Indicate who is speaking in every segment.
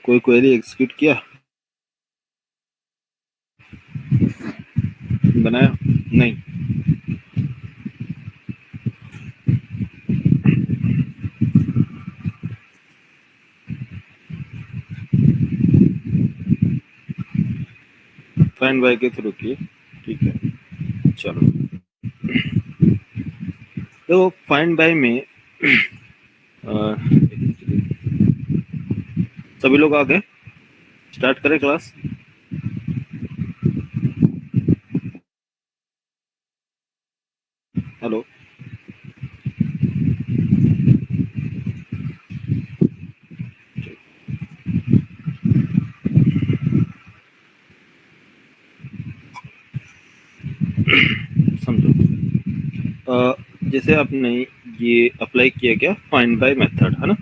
Speaker 1: कोई query execute किया, बनाया नहीं? फाइंड बाय के थ्रू किए, ठीक है। चलो तो फाइंड बाय में सभी लोग आ गए, स्टार्ट करें क्लास। हेलो, समझो। जैसे आपने ये अप्लाई किया क्या, फाइंड बाय मेथड, है ना?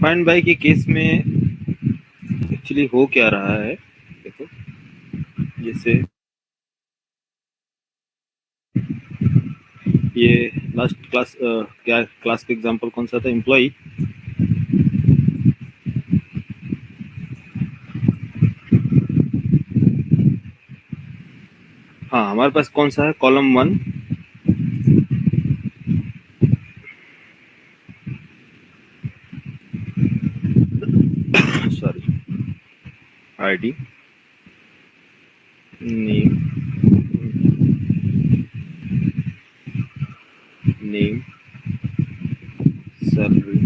Speaker 1: फाइंड बाय के केस में एक्चुअली हो क्या रहा है, देखो। जैसे ये लास्ट क्लास, क्या क्लास का एग्जांपल कौन सा था, एम्प्लॉय। हाँ, हमारे पास कौन सा है, column 1, sorry, ID, name, name, salary,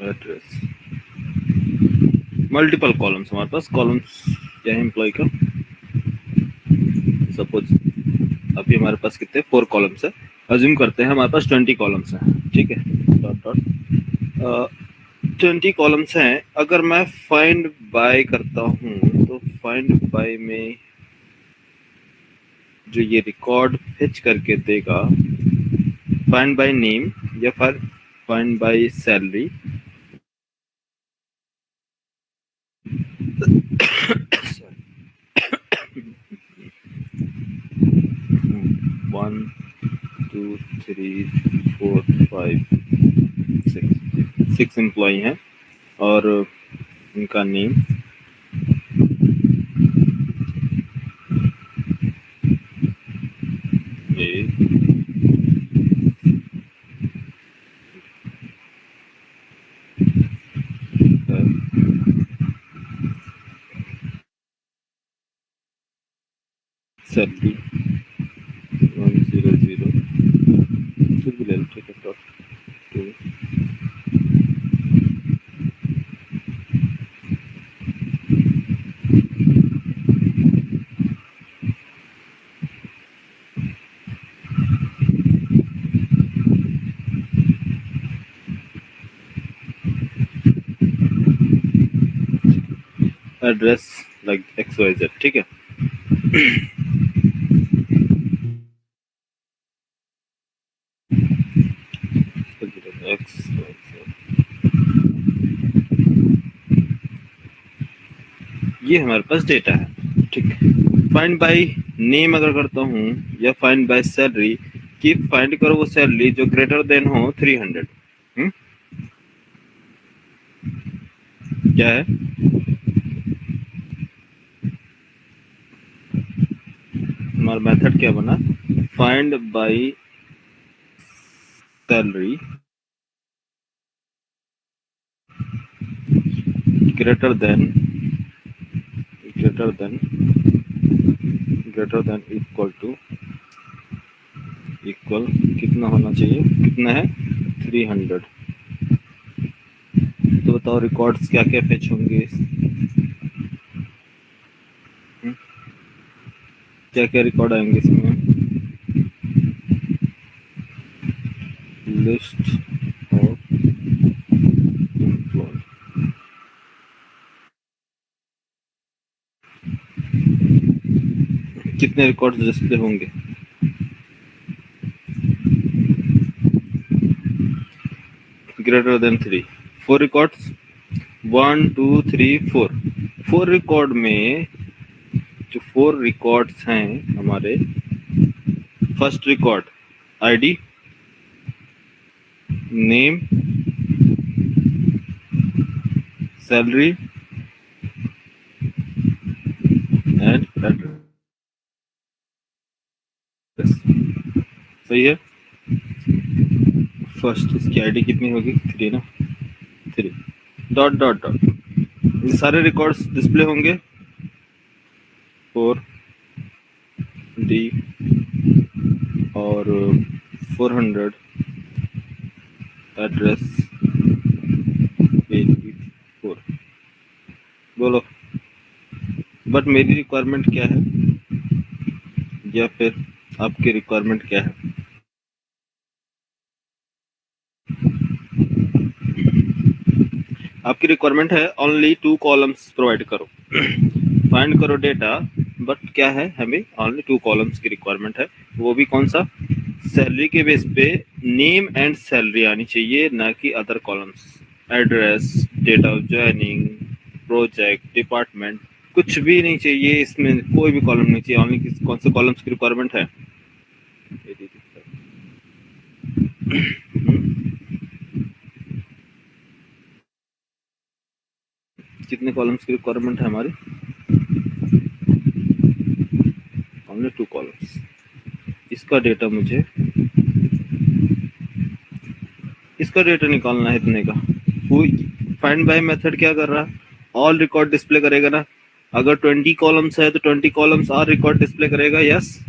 Speaker 1: address. Multiple columns हमारे पास, कॉलम्स क्या है एम्प्लॉय का। सपोज अभी हमारे पास कितने 4 कॉलम्स है, अज्यूम करते हैं हमारे पास 20 कॉलम्स हैं, ठीक है। डॉट डॉट 20 कॉलम्स हैं। अगर मैं फाइंड बाय करता हूँ तो फाइंड बाय में जो ये रिकॉर्ड फेच करके देगा, फाइंड बाय नेम या फिर find by salary, one 2 3 4 5 6 employ हैं और उनका नेम, सैलरी 100, कुछ भी ले लो, ठीक है। Dot to address like XYZ, ठीक है। ये हमारे पास डेटा है, ठीक है। फाइंड बाय नेम अगर करता हूँ या फाइंड बाय सैलरी, कि फाइंड करो वो सैलरी जो ग्रेटर देन हो 300, क्या है हमारा मेथड, क्या बना, find by salary greater than equal to, equal कितना होना चाहिए, कितना है 300। तो बताओ रिकॉर्ड्स क्या क्या फेच होंगे, क्या क्या रिकॉर्ड आएंगे इसमें, लिस्ट ऑफ एम्प्लॉय, कितने रिकॉर्ड्स डिस्प्ले होंगे, ग्रेटर देन 3, 4 रिकॉर्ड्स, 1 2 3 4, 4 रिकॉर्ड में जो 4 रिकॉर्ड्स हैं हमारे, first record ID, name, salary and address. सही है। फर्स्ट इसकी आईडी कितनी होगी, 3 ना, 3 डॉट डॉट डॉट, ये सारे रिकॉर्ड्स डिस्प्ले होंगे। 4D और 400 एड्रेस 4। बोलो, बट मेरी रिक्वायरमेंट क्या है या फिर आपकी रिक्वायरमेंट क्या है? आपकी रिक्वायरमेंट है ओनली 2 कॉलम्स प्रोवाइड करो, फाइंड करो डेटा, बट क्या है, हमें ओनली 2 कॉलम्स की रिक्वायरमेंट है। वो भी कौन सा? सैलरी के बेस पे नेम एंड सैलरी आनी चाहिए, ना कि other columns. Address, date of joining, project, department, कुछ भी नहीं चाहिए इसमें, कोई भी कॉलम नहीं चाहिए। ओनली कौन से कॉलम्स की रिक्वायरमेंट है? कितने कॉलम्स की रिक्वायरमेंट है हमारी? Only 2 columns. इसका डेटा मुझे, इसका डेटा निकालना है इतने का। फाइंड बाय मेथड क्या कर रहा है? ऑल रिकॉर्ड डिस्प्ले करेगा ना। अगर 20 कॉलम्स है तो 20 कॉलम्स और रिकॉर्ड डिस्प्ले करेगा। यस,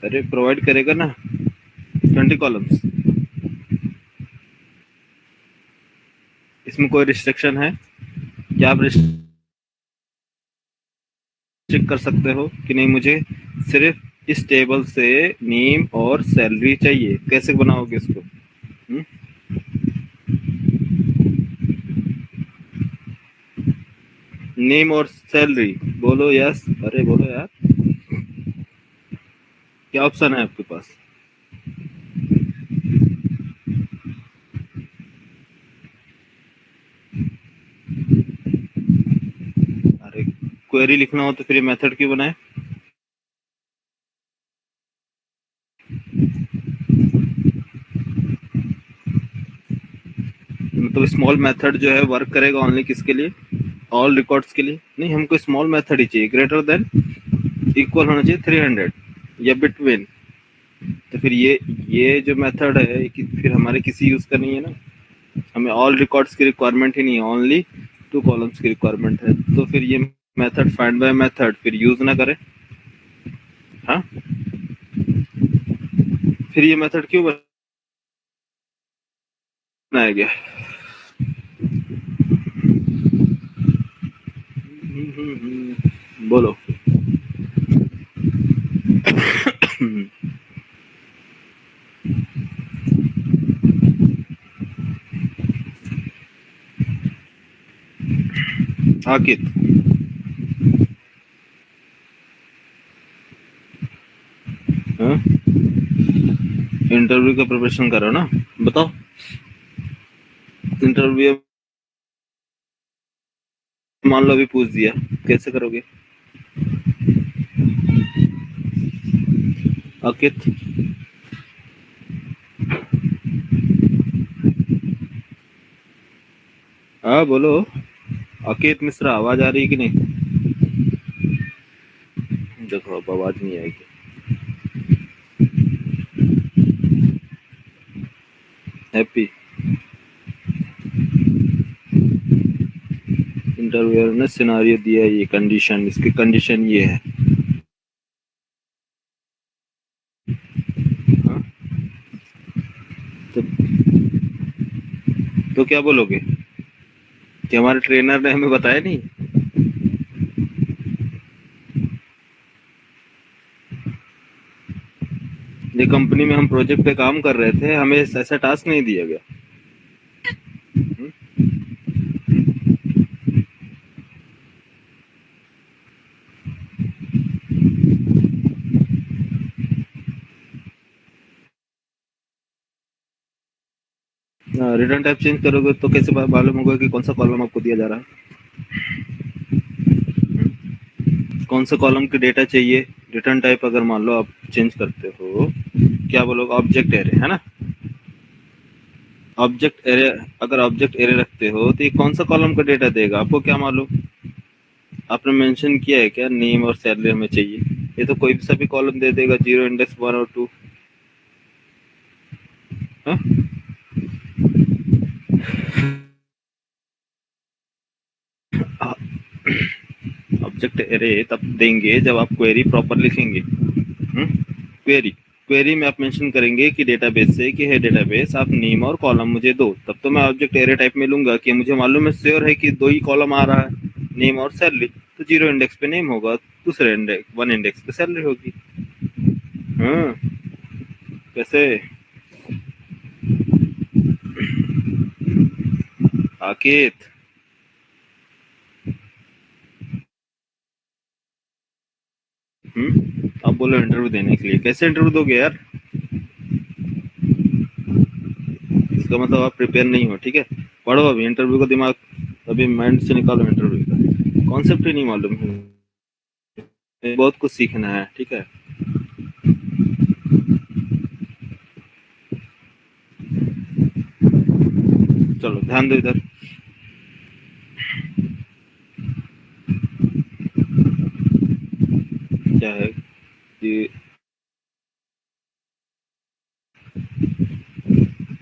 Speaker 1: अरे प्रोवाइड करेगा ना 20 कॉलम्स। इसमें कोई रिस्ट्रिक्शन है क्या? आप रिस्ट्रिक्ट कर सकते हो कि नहीं, मुझे सिर्फ इस टेबल से नेम और सैलरी चाहिए। कैसे बनाओगे इसको? नेम और सैलरी, बोलो यस। अरे बोलो यार, क्या ऑप्शन है आपके पास? अरे क्वेरी लिखना हो तो फिर ये मेथड क्यों बनाए? मतलब स्मॉल मेथड जो है वर्क करेगा ओनली किसके लिए? ऑल रिकॉर्ड्स के लिए नहीं। हमको स्मॉल मेथड ही चाहिए, ग्रेटर देन इक्वल होना चाहिए 300 या बिटवीन। तो फिर ये जो मेथड है फिर हमारे किसी यूज का नहीं है ना। हमें ऑल रिकॉर्ड्स की रिक्वायरमेंट ही नहीं है, ओनली 2 कॉलम्स की रिक्वायरमेंट है। तो फिर ये मेथड फाइंड बाय मेथड फिर यूज ना करें। हाँ, फिर ये मेथड क्यों बनाया गया? बोलो। आकित, इंटरव्यू का प्रिपरेशन करो ना, बताओ। इंटरव्यू मान लो अभी पूछ दिया, कैसे करोगे? आकित, हाँ बोलो। आकित मिश्रा, आवाज आ रही है कि नहीं? देखो अब आवाज नहीं आएगी। हैप्पी, इंटरव्यूअर ने सिनेरियो दिया है, ये कंडीशन, इसकी कंडीशन ये है। हाँ? तो क्या बोलोगे कि हमारे ट्रेनर ने हमें बताया नहीं? ये कंपनी में हम प्रोजेक्ट पे काम कर रहे थे, हमें ऐसा टास्क नहीं दिया गया। रिटर्न टाइप चेंज करोगे तो कैसे मालूम होगा कि कौन सा कॉलम आपको दिया जा रहा है? कौन सा कॉलम की डेटा चाहिए, रिटर्न टाइप अगर मान लो आप चेंज करते हो, क्या बोलोगे, ऑब्जेक्ट एरे, है ना। ऑब्जेक्ट एरे, अगर ऑब्जेक्ट एरे रखते हो तो ये कौन सा कॉलम का डेटा देगा, आपको क्या मालूम। आपने मेंशन किया है क्या नेम और सैलरी हमें चाहिए, ये तो कोई भी सा भी कॉलम दे देगा, 0 इंडेक्स 1 और 2। ऑब्जेक्ट एरे तब देंगे जब आप क्वेरी प्रॉपर लिखेंगे। क्वेरी क्वेरी में आप मेंशन करेंगे कि डेटाबेस से कि है डेटाबेस, आप नेम और कॉलम मुझे दो, तब तो मैं ऑब्जेक्ट एरे टाइप में लूंगा कि मुझे मालूम है, श्योर है कि दो ही कॉलम आ रहा है, नेम और सैलरी, तो 0 इंडेक्स पे नेम होगा, दूसरे इंडेक्स 1 इंडेक्स पे सैलरी होगी। हाँ, कैसे आकेत। आप बोलो इंटरव्यू देने के लिए, कैसे इंटरव्यू दोगे यार, इसका मतलब आप प्रिपेयर नहीं हो, ठीक है। पढ़ो अभी इंटरव्यू का दिमाग, अभी माइंड से निकालो इंटरव्यू का कॉन्सेप्ट ही नहीं मालूम है, बहुत कुछ सीखना है, ठीक है। चलो ध्यान दो इधर। क्या है कि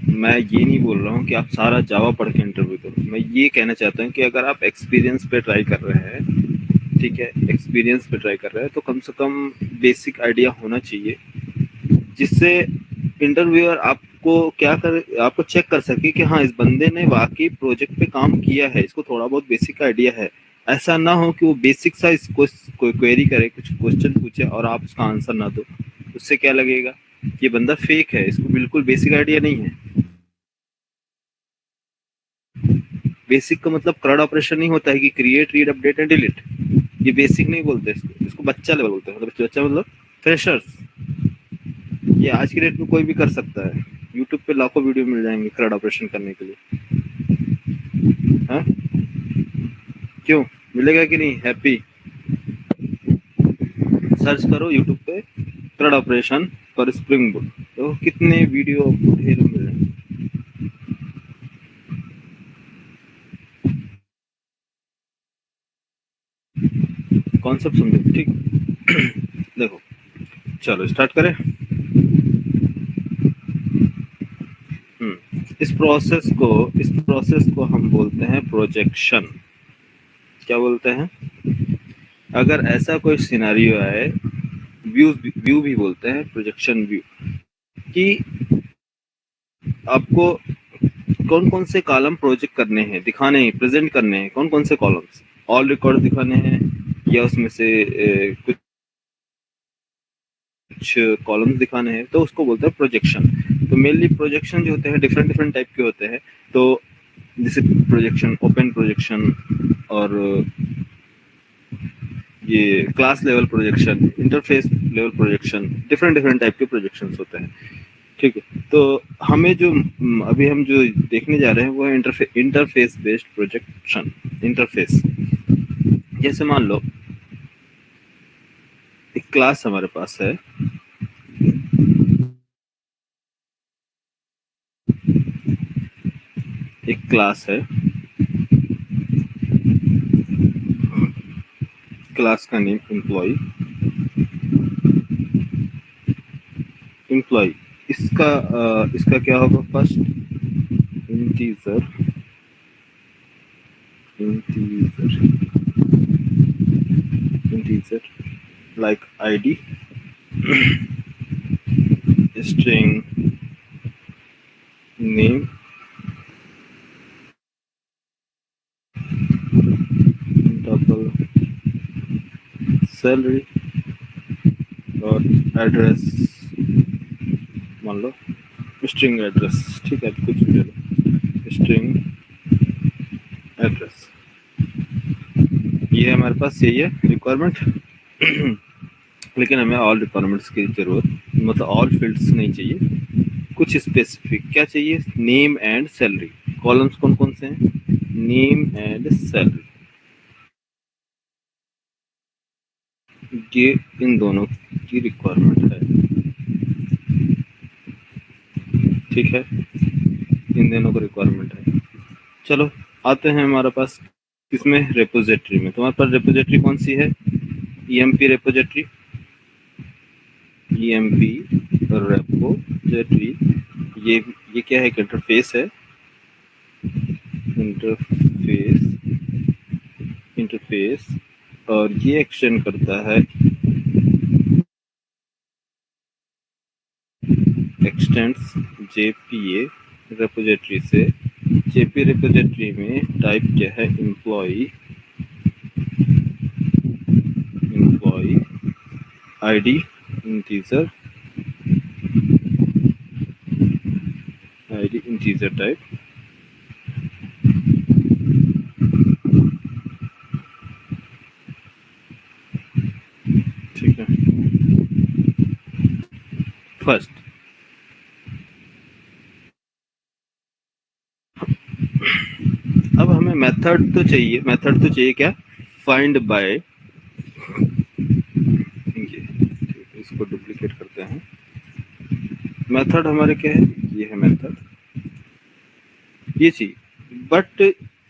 Speaker 1: मैं ये नहीं बोल रहा हूँ कि आप सारा जावा पढ़ के इंटरव्यू करो, मैं ये कहना चाहता हूँ कि अगर आप एक्सपीरियंस पे ट्राई कर रहे हैं, ठीक है, एक्सपीरियंस पे ट्राई कर रहे हैं, तो कम से कम बेसिक आइडिया होना चाहिए, जिससे इंटरव्यूअर आपको क्या कर आपको चेक कर सके कि हाँ, इस बंदे ने वाकई प्रोजेक्ट पे काम किया है, इसको थोड़ा बहुत बेसिक आइडिया है। ऐसा ना हो कि वो बेसिक सा इसको कोई क्वेरी करे, कुछ क्वेश्चन पूछे और आप उसका आंसर ना दो, उससे क्या लगेगा, ये बंदा फेक है, इसको बिल्कुल बेसिक आइडिया नहीं है। बेसिक का मतलब क्रड ऑपरेशन नहीं होता है कि create, read, update and delete, ये बेसिक नहीं बोलते इसको, इसको बच्चा लेवल बोलते हैं, मतलब बच्चा मतलब फ्रेशर्स। ये आज की डेट में कोई भी कर सकता है, यूट्यूब पे लाखों वीडियो मिल जाएंगे क्रड ऑपरेशन करने के लिए। हाँ, क्यों मिलेगा कि नहीं, हैप्पी, सर्च करो यूट्यूब पे क्रड ऑपरेशन पर स्प्रिंग बोट, तो कितने वीडियो आपको ढेर मिल जाएंगे। कॉन्सेप्ट समझो, ठीक। देखो, चलो स्टार्ट करें। इस प्रोसेस को हम बोलते हैं प्रोजेक्शन। क्या बोलते हैं, अगर ऐसा कोई सिनेरियो है, व्यू भी बोलते हैं, प्रोजेक्शन व्यू, कि आपको कौन कौन से कॉलम प्रोजेक्ट करने हैं, दिखाने हैं, प्रेजेंट करने हैं, कौन कौन से कॉलम्स, ऑल रिकॉर्ड दिखाने हैं, या उसमें से कुछ कॉलम्स दिखाने हैं, तो उसको बोलते हैं प्रोजेक्शन। तो मेनली प्रोजेक्शन जो होते हैं डिफरेंट डिफरेंट टाइप के होते हैं, तो जैसे प्रोजेक्शन, ओपन प्रोजेक्शन, और ये class level projection, interface level projection, different different type के प्रोजेक्शंस होते हैं, ठीक है। तो हमें जो अभी हम जो देखने जा रहे हैं वो है इंटरफेस बेस्ड प्रोजेक्शन। इंटरफेस, जैसे मान लो एक क्लास हमारे पास है, एक क्लास है, क्लास का नेम एम्प्लॉय, एम्प्लॉय, इसका क्या होगा, first integer, integer, integer like id, string name, double salary और एड्रेस, मान लो स्ट्रिंग एड्रेस, ठीक है, कुछ भी ले लो, स्ट्रिंग एड्रेस, ये हमारे पास यही है रिक्वायरमेंट। लेकिन हमें ऑल रिक्वायरमेंट्स की जरूरत, मतलब ऑल फील्ड्स नहीं चाहिए, कुछ स्पेसिफिक क्या चाहिए, नेम एंड सैलरी। कॉलम्स कौन कौन से हैं, नेम एंड सैलरी, ये इन दोनों की रिक्वायरमेंट है। ठीक है, इन दोनों को रिक्वायरमेंट है। चलो आते हैं हमारे पास किसमें, रेपोजिटरी में। तुम्हारे पास रेपोजिटरी कौन सी है, ईएमपी रेपोजिटरी, ईएमपी रेपोजिटरी। ये क्या है, इंटरफेस है, इंटरफेस और ये एक्सटेंड करता है, एक्सटेंड्स जेपीए रेपोजिटरी से। जेपी रेपोजिटरी में टाइप क्या है, employ ID integer, ID integer type. ठीक है, फर्स्ट अब हमें मेथड तो चाहिए क्या, फाइंड बाय। इसको डुप्लीकेट करते हैं। मेथड हमारे क्या है, ये है मेथड, ये चाहिए। But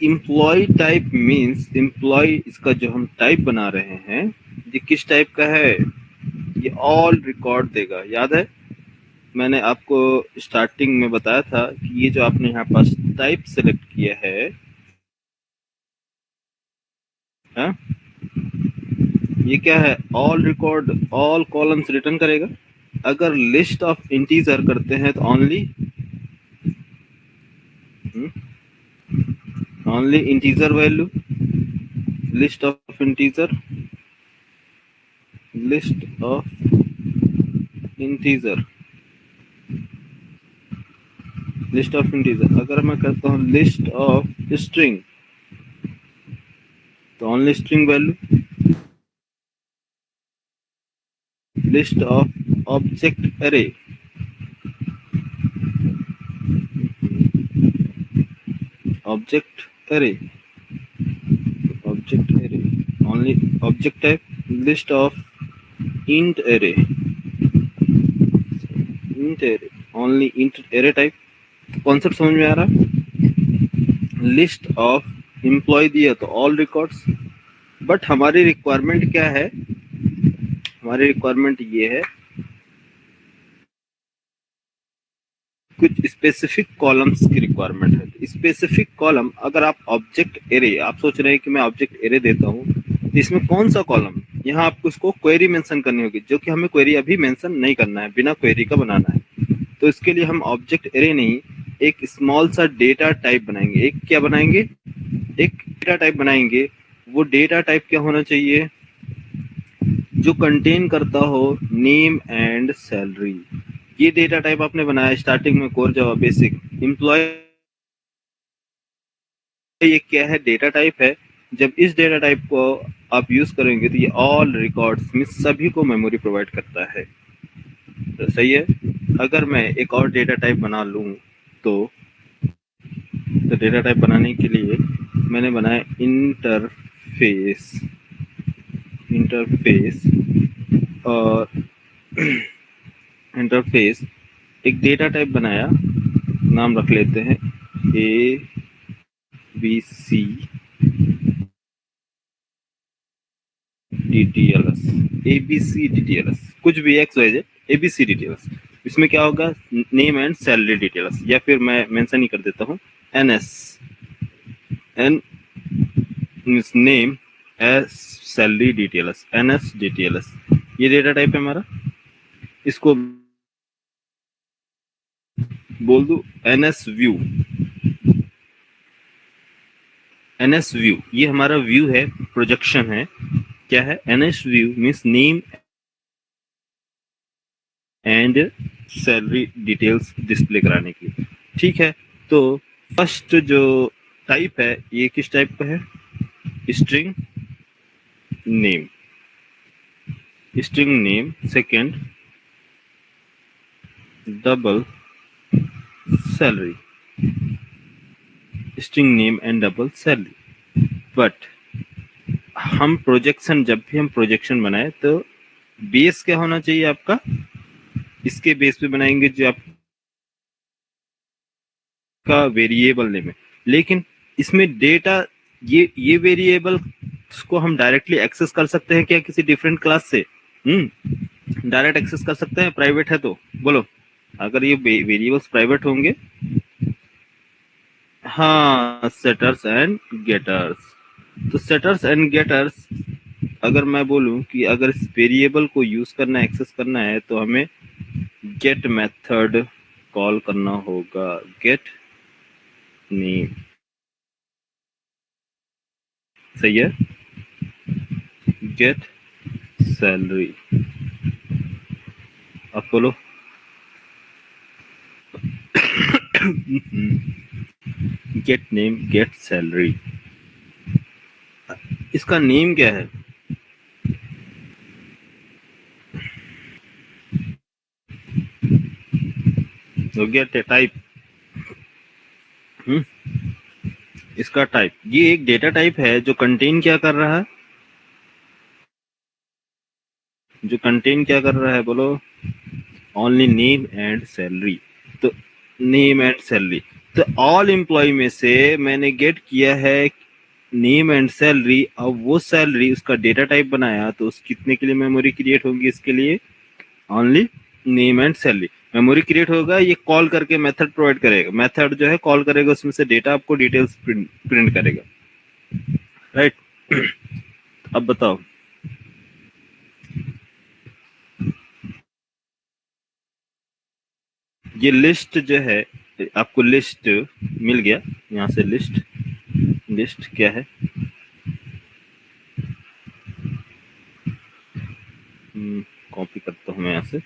Speaker 1: employ type means employ, इसका जो हम टाइप बना रहे हैं ये किस टाइप का है, ये ऑल रिकॉर्ड देगा। याद है मैंने आपको स्टार्टिंग में बताया था कि ये जो आपने यहाँ पास टाइप सेलेक्ट किया है, हा? ये क्या है, all record, all columns return करेगा। अगर लिस्ट ऑफ इंटीजर करते हैं तो only integer value, list of integer, list of integer, list of integer. अगर मैं करता हूँ लिस्ट ऑफ स्ट्रिंग तो only string value, list of object array, object array, object array only object type, list of int array, int array only int array type. Concept समझ में आ रहा है। List of employ दिया तो all records. But हमारी requirement क्या है, हमारी रिक्वायरमेंट ये है कुछ स्पेसिफिक कॉलम्स की रिक्वायरमेंट है। स्पेसिफिक कॉलम, अगर आप ऑब्जेक्ट एरे, आप सोच रहे हैं कि मैं ऑब्जेक्ट एरे देता हूँ तो इसमें कौन सा कॉलम, यहाँ आपको इसको क्वेरी मेंशन करनी होगी, जो कि हमें क्वेरी अभी मेंशन नहीं करना है, बिना क्वेरी का बनाना है। तो इसके लिए हम ऑब्जेक्ट एरे नहीं, एक स्मॉल सा डेटा टाइप बनाएंगे। एक क्या बनाएंगे, एक डेटा टाइप बनाएंगे। वो डेटा टाइप क्या होना चाहिए, जो कंटेन करता हो नेम एंड सैलरी। ये डेटा टाइप आपने बनाया स्टार्टिंग में, कोर जावा बेसिक एम्प्लॉय, ये क्या है, डेटा टाइप है। जब इस डेटा टाइप को आप यूज करेंगे तो ये ऑल रिकॉर्ड्स में सभी को मेमोरी प्रोवाइड करता है। तो सही है। अगर मैं एक और डेटा टाइप बना लूं तो डेटा टाइप बनाने के लिए मैंने बनाया इंटरफेस, और इंटरफेस एक डेटा टाइप बनाया, नाम रख लेते हैं ABC DTLS, ABC DTLS, कुछ भी XYZ ABC DTLS। इसमें क्या होगा, नेम एंड सैलरी डिटेल्स, या फिर मैं मेंशन ही कर देता हूँ NS, N name S salary details, NS DTLS। ये डेटा टाइप है हमारा। इसको बोल दू NS व्यू, NS व्यू ये हमारा व्यू है, प्रोजेक्शन है। क्या है, NS view means name and salary details display कराने के लिए। ठीक है, तो फर्स्ट जो टाइप है ये किस टाइप का है, string name, string name. Second double salary, string name and double salary. But हम प्रोजेक्शन, जब भी हम प्रोजेक्शन बनाए तो बेस क्या होना चाहिए आपका, इसके बेस पे बनाएंगे जो आपका वेरिएबल नेम है। लेकिन इसमें डेटा, ये वेरिएबल को हम डायरेक्टली एक्सेस कर सकते हैं क्या किसी डिफरेंट क्लास से? डायरेक्ट एक्सेस कर सकते हैं, प्राइवेट है तो बोलो। अगर ये वेरिएबल्स प्राइवेट होंगे, हाँ, सेटर्स एंड गेटर्स। तो सेटर्स एंड गेटर्स, अगर मैं बोलूं कि अगर इस वेरिएबल को यूज करना है, एक्सेस करना है, तो हमें गेट मेथड कॉल करना होगा। गेट नेम, सही है। गेट सैलरी, अब बोलो। गेट नेम, गेट सैलरी, इसका नेम क्या है? तो गेट टाइप, इसका टाइप, ये एक डेटा टाइप है जो कंटेन क्या कर रहा है, जो कंटेन क्या कर रहा है बोलो? Only name and salary. तो नेम एंड सैलरी, तो ऑल एम्प्लॉय में से मैंने गेट किया है नेम एंड सैलरी। अब वो सैलरी उसका डेटा टाइप बनाया, तो उस कितने के लिए मेमोरी क्रिएट होगी? इसके लिए only name and salary memory create होगा। ये कॉल करके मेथड प्रोवाइड करेगा, मेथड जो है कॉल करेगा, उसमें से डेटा आपको डिटेल्स प्रिंट करेगा, राइट? अब बताओ, ये लिस्ट जो है, आपको लिस्ट मिल गया, यहाँ से लिस्ट, लिस्ट क्या है? कॉपी करता हूँ मैं यहाँ से।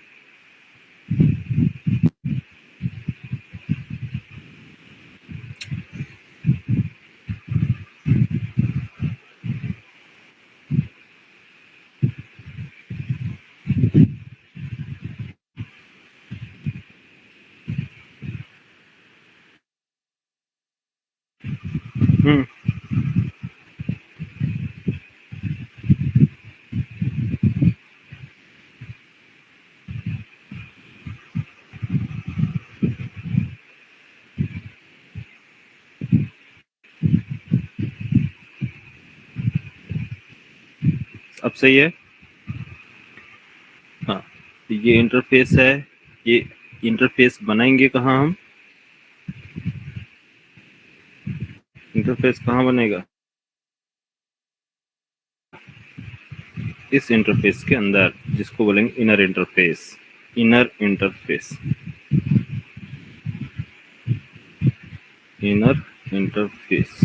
Speaker 1: हम्म अब सही है। हाँ, तो ये इंटरफेस है। ये इंटरफेस बनाएंगे कहाँ हम? इंटरफेस कहाँ बनेगा? इस इंटरफेस के अंदर, जिसको बोलेंगे inner interface. Inner interface, inner interface.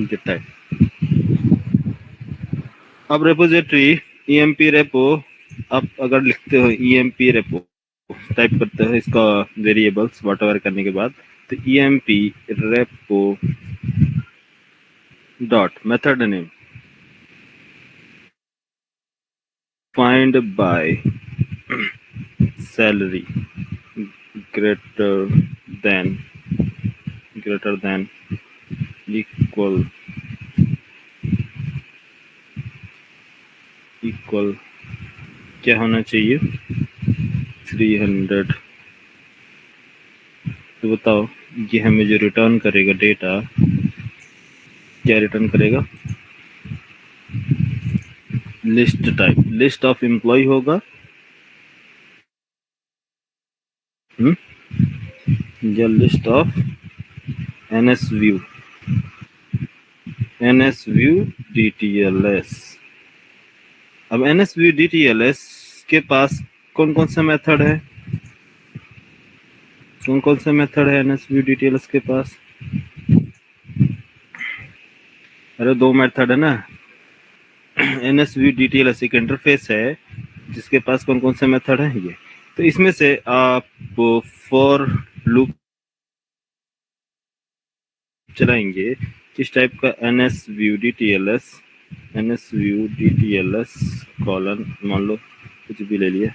Speaker 1: कितना है? अब रेपोजिटरी emp रेपो, आप अगर लिखते हो emp रेपो, टाइप करते हो इसका वेरिएबल्स वॉटएवर करने के बाद, तो emp repo dot method name find by salary greater then, greater than equal, equal क्या होना चाहिए? 300। तो बताओ, ये हमें जो रिटर्न करेगा डेटा, क्या रिटर्न करेगा? List type, list of employee होगा, या list of NS view, NS view DTLS. अब एनएस व्यू डीटीएलएस के पास कौन कौन सा मेथड है? कौन कौन सा मेथड है एनएस व्यू डीटीएलएस के पास? अरे दो मेथड है ना। एनएस व्यू डीटीएलएस एक इंटरफेस है जिसके पास कौन कौन से मेथड है ये। तो इसमें से आप फॉर लूप चलाएंगे किस टाइप का? NS view DTLS, NS view DTLS colon, मान लो कुछ भी ले लिया,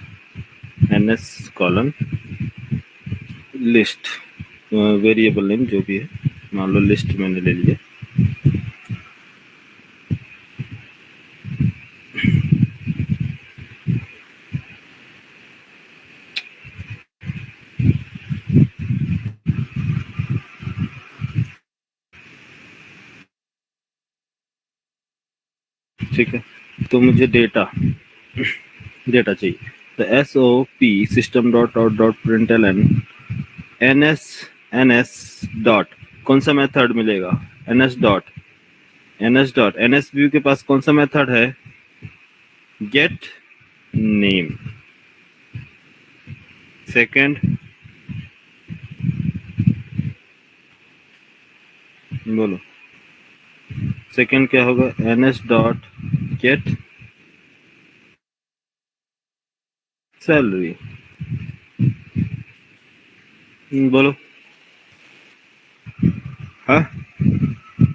Speaker 1: NS colon list variable name जो भी है, मान लो लिस्ट मैंने ले लिया। ठीक है, तो मुझे डेटा चाहिए, तो SOP system dot out dot println NS dot कौन सा मेथड मिलेगा, NS व्यू के पास कौन सा मेथड है, गेट नेम। सेकंड बोलो, सेकंड क्या होगा, NS डॉट गेट सैलरी। बोलो, हाँ,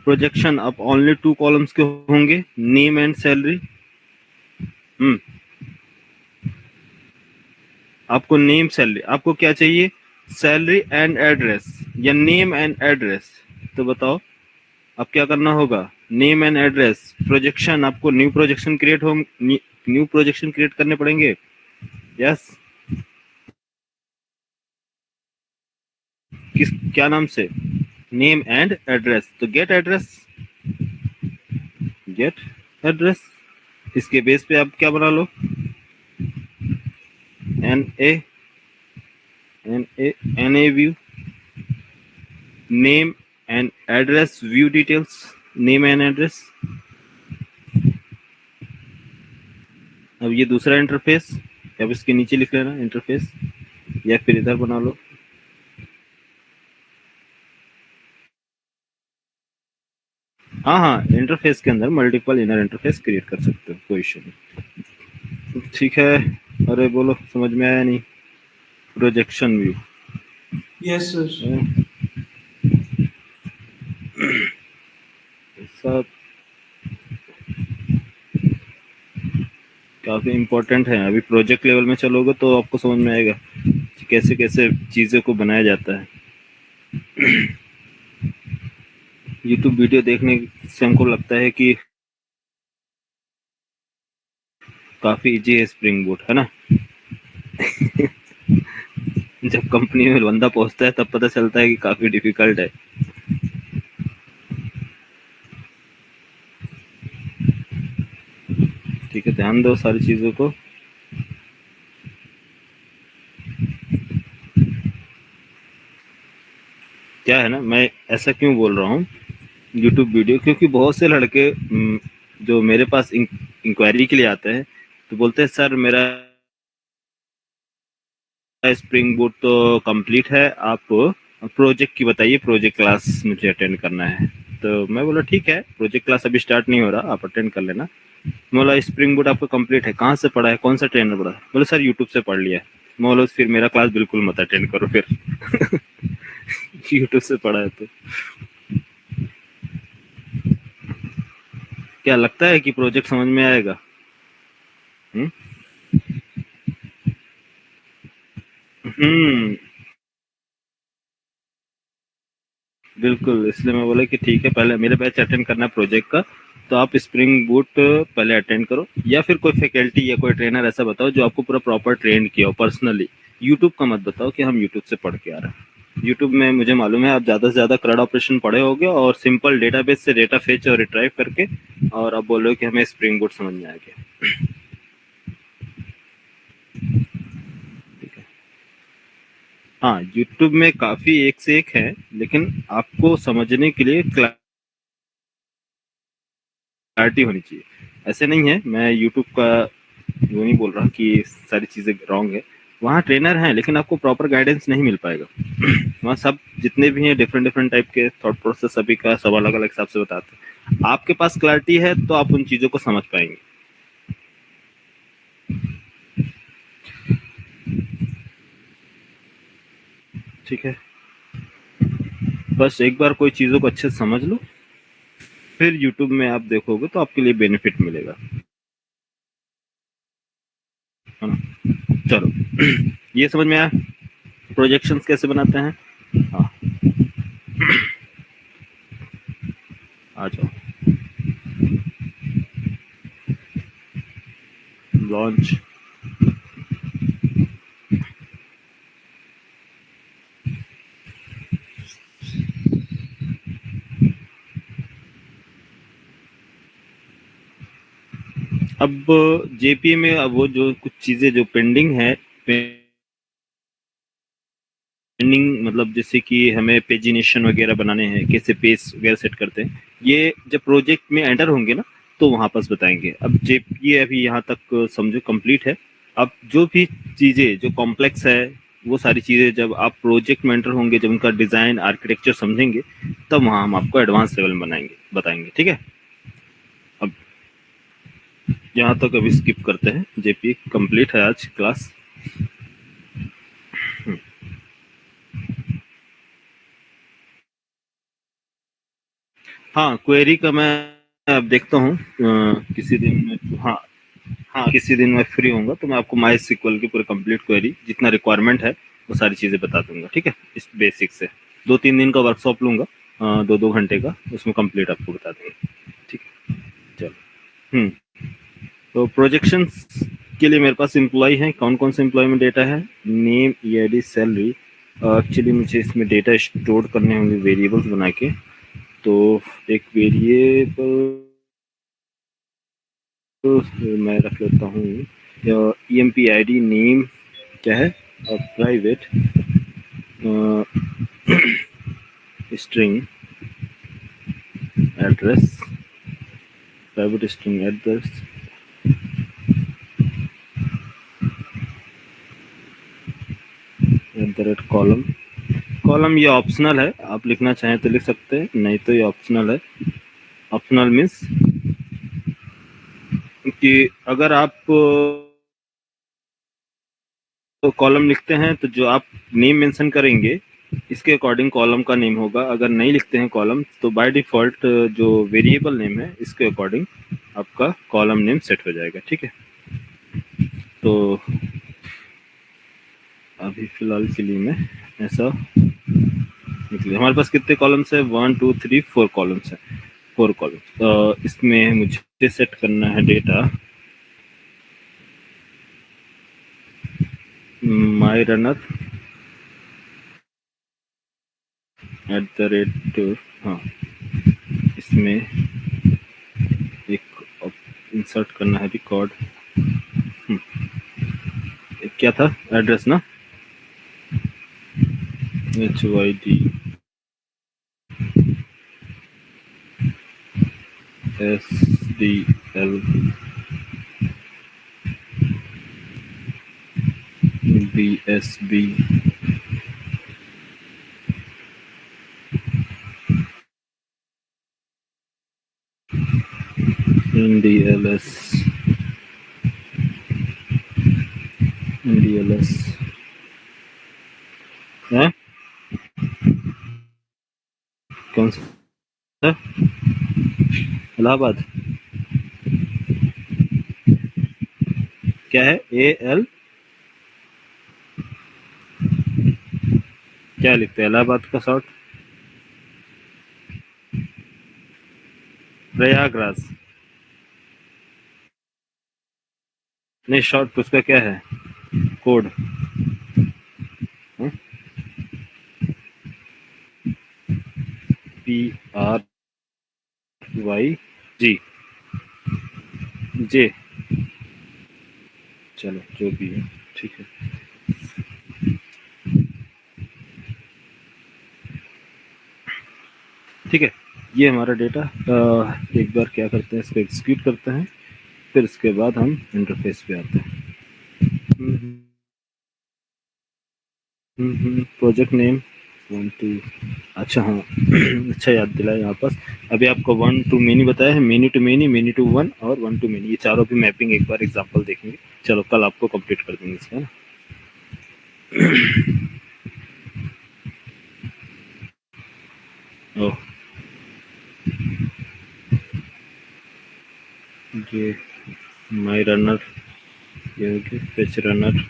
Speaker 1: प्रोजेक्शन अब ओनली 2 कॉलम्स के होंगे, नेम एंड सैलरी। आपको नेम सैलरी, आपको क्या चाहिए, सैलरी एंड एड्रेस या नेम एंड एड्रेस, तो बताओ अब क्या करना होगा, नेम एंड एड्रेस। प्रोजेक्शन, आपको न्यू प्रोजेक्शन क्रिएट करने पड़ेंगे। यस, किस क्या नाम से, नेम एंड एड्रेस, तो गेट एड्रेस। इसके बेस पे आप क्या बना लो, N A view, name and address view details, name and address. अब ये दूसरा इंटरफेस, अब इसके नीचे लिख लेना इंटरफेस, या फिर इधर बना लो। हाँ, इंटरफेस के अंदर मल्टीपल इनर इंटरफेस क्रिएट कर सकते हो, कोई इशू नहीं। ठीक है, अरे बोलो, समझ में आया नहीं, प्रोजेक्शन व्यू।
Speaker 2: Yes sir.
Speaker 1: सब काफी इम्पोर्टेंट है, अभी प्रोजेक्ट लेवल में चलोगे तो आपको समझ में आएगा कि कैसे कैसे चीजों को बनाया जाता है। यूट्यूब वीडियो देखने से हमको लगता है कि काफी इजी है स्प्रिंग बूट, है ना। जब कंपनी में बंदा पहुंचता है तब पता चलता है कि काफी डिफिकल्ट है। ठीक है, ध्यान दो सारी चीजों को। क्या है ना, मैं ऐसा क्यों बोल रहा हूँ यूट्यूब वीडियो, क्योंकि बहुत से लड़के जो मेरे पास इंक्वायरी के लिए आते हैं तो बोलते हैं सर मेरा स्प्रिंग बूट तो कंप्लीट है, आप प्रोजेक्ट की बताइए, प्रोजेक्ट क्लास मुझे अटेंड करना है। तो मैं बोला ठीक है, प्रोजेक्ट क्लास अभी स्टार्ट नहीं हो रहा, आप अटेंड कर लेना। बोला स्प्रिंग बूट आपका कंप्लीट है, कहाँ से पढ़ा है, कौन सा ट्रेनर पढ़ा है, बोले सर यूट्यूब से पढ़ लिया है। बोलो फिर मेरा क्लास बिल्कुल मत अटेंड करो फिर। यूट्यूब से पढ़ा है तो क्या लगता है कि प्रोजेक्ट समझ में आएगा। हम्म बिल्कुल, इसलिए मैं बोला कि ठीक है, पहले मेरे बैच अटेंड करना प्रोजेक्ट का, तो आप स्प्रिंग बूट पहले अटेंड करो, या फिर कोई फैकल्टी या कोई ट्रेनर ऐसा बताओ जो आपको पूरा प्रॉपर ट्रेन किया हो पर्सनली। यूट्यूब का मत बताओ कि हम यूट्यूब से पढ़ के आ रहे हैं। यूट्यूब में मुझे मालूम है आप ज्यादा से ज्यादा क्रड ऑपरेशन पढ़े होगे और सिंपल डेटाबेस से डेटा फेच और रिट्राइव करके, और आप बोल रहे हो कि हमें स्प्रिंग बूट समझ में आ गया। हाँ, यूट्यूब में काफी एक से एक है, लेकिन आपको समझने के लिए क्लैरिटी होनी चाहिए। ऐसे नहीं है, मैं यूट्यूब का वो नहीं बोल रहा कि सारी चीजें रॉन्ग है, वहाँ ट्रेनर हैं लेकिन आपको प्रॉपर गाइडेंस नहीं मिल पाएगा। वहाँ सब जितने भी हैं डिफरेंट डिफरेंट टाइप के थॉट प्रोसेस, सभी का सब अलग अलग हिसाब से बताते हैं। आपके पास क्लैरिटी है तो आप उन चीजों को समझ पाएंगे। ठीक है, बस एक बार कोई चीजों को अच्छे से समझ लो, फिर यूट्यूब में आप देखोगे तो आपके लिए बेनिफिट मिलेगा, है ना। चलो, ये समझ में आया। प्रोजेक्शंस कैसे बनाते हैं? हाँ, आ जाओ। लॉन्च। अब जेपी में अब वो जो कुछ चीजें जो पेंडिंग है, पेंडिंग मतलब जैसे कि हमें पेजिनेशन वगैरह बनाने हैं, कैसे पेज वगैरह सेट करते हैं, ये जब प्रोजेक्ट में एंटर होंगे ना तो वहां पर बताएंगे। अब ये अभी यहाँ तक समझो कंप्लीट है। अब जो भी चीजें जो कॉम्प्लेक्स है, वो सारी चीजें जब आप प्रोजेक्ट में एंटर होंगे, जब उनका डिजाइन आर्किटेक्चर समझेंगे, तब वहां हम आपको एडवांस लेवल में बनाएंगे बताएंगे। ठीक है, अब यहाँ तक अभी स्किप करते हैं। जेपी कंप्लीट है आज क्लास। हाँ, क्वेरी का मैं अब देखता हूँ किसी दिन में। हाँ हाँ, किसी दिन मैं फ्री होऊंगा तो मैं आपको माई सिक्वल की पूरी कंप्लीट क्वेरी जितना रिक्वायरमेंट है वो सारी चीजें बता दूंगा। ठीक है, इस बेसिक से 2-3 दिन का वर्कशॉप लूंगा, 2-2 घंटे का, उसमें कंप्लीट आपको बता दूंगा। ठीक है, चलो। तो प्रोजेक्शंस के लिए मेरे पास एम्प्लॉय हैं। कौन कौन से एम्प्लॉय में डेटा है? Name, EID, salary. एक्चुअली मुझे इसमें डेटा स्टोर करने होंगे वेरिएबल्स बना के। तो एक वेरिएबल तो मैं रख लेता हूँ ईएमपी आईडी, नेम क्या है, private string address, private string address, column. Column ये ऑप्शनल है, आप लिखना चाहें तो लिख सकते हैं, नहीं तो ये ऑप्शनल है। ऑप्शनल मीन्स कि अगर आप तो कॉलम लिखते हैं तो जो आप नेम मेंशन करेंगे इसके अकॉर्डिंग कॉलम का नेम होगा। अगर नहीं लिखते हैं कॉलम तो बाय डिफॉल्ट जो वेरिएबल नेम है इसके अकॉर्डिंग आपका कॉलम नेम सेट हो जाएगा। ठीक है, तो अभी फिलहाल के लिए मैं ऐसा निकले। हमारे पास कितने कॉलम्स है? 1 2 3 4 कॉलम्स है। 4 कॉलम्स। इसमें मुझे सेट करना है डेटा माई रनर @ हाँ, इसमें एक इंसर्ट करना है रिकॉर्ड। क्या था एड्रेस ना? HYD SDL BSB NDLS है कौन सा? इलाहाबाद। क्या है? AL क्या लिखते हैं इलाहाबाद का शॉर्ट? प्रयागराज। नहीं, शॉर्ट उसका क्या है? कोड PRYG जे। चलो जो भी है ठीक है। ठीक है, ये हमारा डेटा। एक बार क्या करते हैं, इसको एग्जीक्यूट करते हैं, फिर इसके बाद हम इंटरफेस पे आते हैं। Project name 1 2। अच्छा हाँ अच्छा याद दिलाया। यहाँ पास अभी आपको 1 to many बताया है, many to 1 और 1 to many, ये चारों भी मैपिंग एक बार एग्जांपल देखेंगे। चलो कल आपको कंप्लीट कर देंगे इसका ना। ओह, ये माई रनर, ये फेच रनर,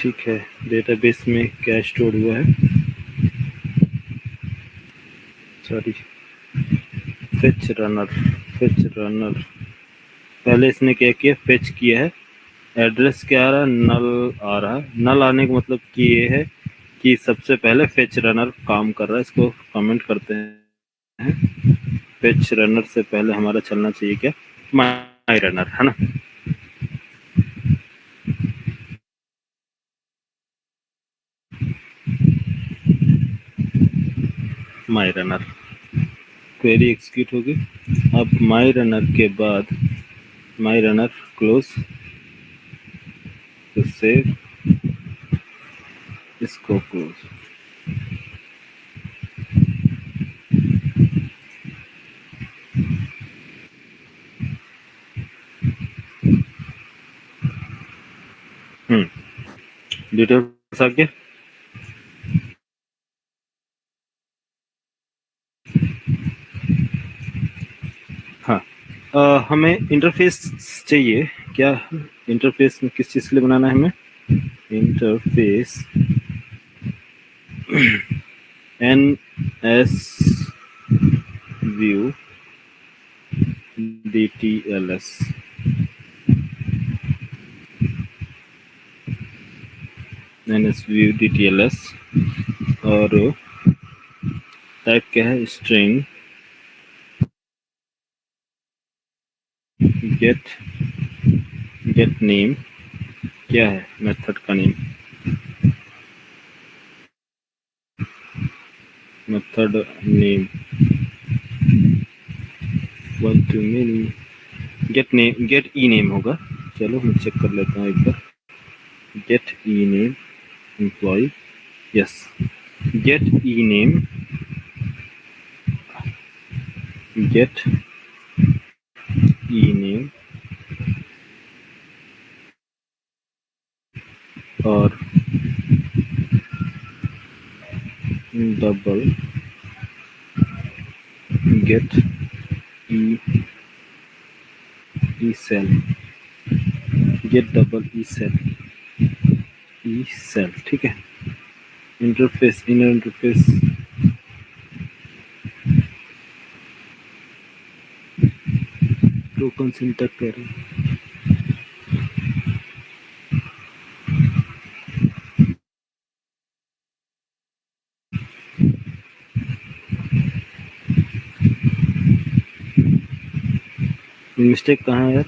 Speaker 1: ठीक है, डेटाबेस में क्या स्टोर हुआ है, सॉरी, फेच रनर पहले इसने क्या किया, फेच किया है, एड्रेस क्या आ रहा है, नल आ रहा है। नल आने का मतलब कि ये है कि सबसे पहले फेच रनर काम कर रहा है। इसको कमेंट करते हैं, फेच रनर से पहले हमारा चलना चाहिए क्या, माई रनर, है ना। माई रनर क्वेरी एग्जीक्यूट होगी। अब माई रनर के बाद माई रनर क्लोज, तो सेव, इसको क्लोज। डिटेल्स आ गया। हाँ, हमें इंटरफेस चाहिए क्या, इंटरफेस में किस चीज़ के लिए बनाना है हमें, interface NS view DTLS, NS view DTLS, और टाइप क्या है, स्ट्रिंग गेट नेम, क्या है मेथड का name, method name, one to many, get E name होगा। चलो मैं चेक कर लेता हूँ एक बार, get E name employee, yes, get E name, get E name, और double get E sal, get double ई सेल, ठीक है। Interface, inner interface, token syntax कर रहे हैं। मिस्टेक कहाँ है यार,